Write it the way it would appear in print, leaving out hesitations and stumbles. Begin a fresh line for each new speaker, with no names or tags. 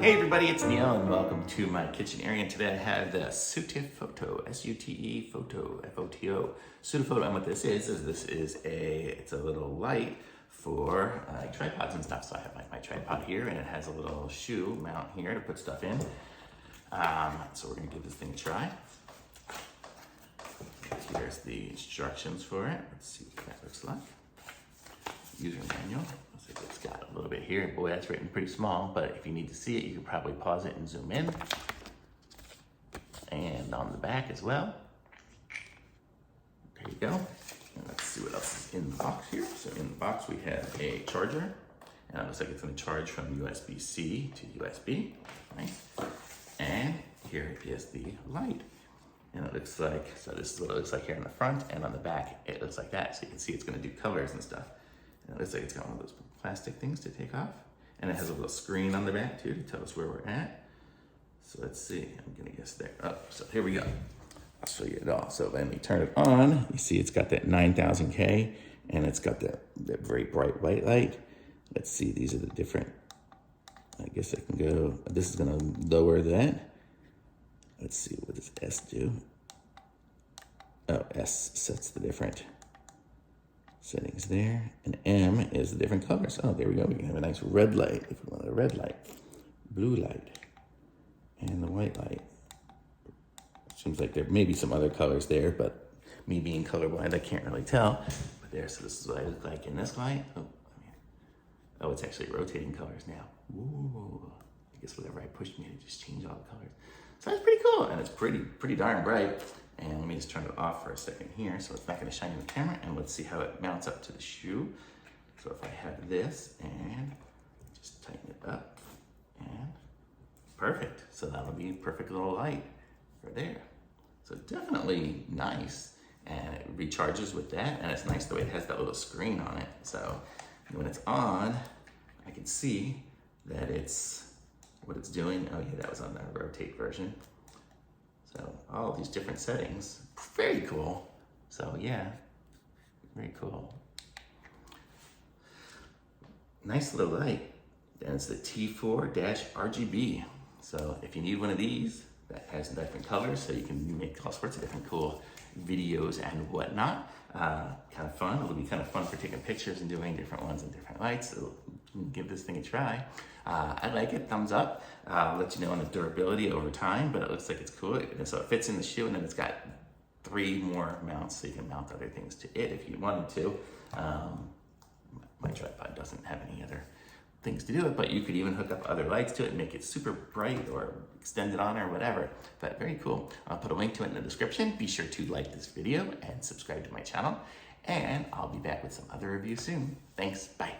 Hey everybody, it's Neil and welcome to my kitchen area. And today I have the SuteFoto, S-U-T-E-Photo, F-O-T-O, SuteFoto. And what this is it's a little light for tripods and stuff. So I have my tripod here and it has a little shoe mount here to put stuff in. So we're gonna give this thing a try. Here's the instructions for it. Let's see what that looks like. User manual. Looks like it's got a little bit here. Boy, that's written pretty small, but if you need to see it, you can probably pause it and zoom in. And on the back as well. There you go. And let's see what else is in the box here. So in the box we have a charger, and it looks like it's going to charge from USB-C to USB. Nice. And here is the light. And it looks like, so this is what it looks like here in the front, and on the back it looks like that. So you can see it's going to do colors and stuff. And it looks like it's got one of those plastic things to take off. And it has a little screen on the back too to tell us where we're at. So let's see, I'm gonna guess there. Oh, so here we go. I'll show you it all. So then we turn it on. You see it's got that 9000K and it's got that very bright white light. Let's see, these are the different, I guess I can go, this is gonna lower that. Let's see, what does S do? Oh, S sets the different settings there, and M is the different colors. Oh, there we go. We can have a nice red light if we want a red light, blue light, and the white light. Seems like there may be some other colors there, but me being colorblind, I can't really tell. But there, so this is what I look like in this light. Oh, it's actually rotating colors now. Ooh, I guess whatever I pushed me to just change all the colors. So that's pretty cool, and it's pretty darn bright. And let me just turn it off for a second here so it's not gonna shine in the camera, and let's see how it mounts up to the shoe. So if I have this and just tighten it up, and perfect. So that'll be a perfect little light for there. So definitely nice, and it recharges with that, and it's nice the way it has that little screen on it. So when it's on, I can see that it's, what it's doing. Oh yeah, that was on the rotate version. So all these different settings, very cool. So yeah, very cool. Nice little light. And it's the T4-RGB. So if you need one of these that has different colors, so you can make all sorts of different cool videos and whatnot. Kind of fun. It'll be kind of fun for taking pictures and doing different ones and different lights. So give this thing a try. I like it, thumbs up. I'll let you know on the durability over time, but it looks like it's cool. So it fits in the shoe, and then it's got 3 more mounts, so you can mount other things to it if you wanted to. My tripod doesn't have any other things to do it, but you could even hook up other lights to it and make it super bright or extend it on or whatever. But very cool. I'll put a link to it in the description. Be sure to like this video and subscribe to my channel, and I'll be back with some other reviews soon. Thanks, bye.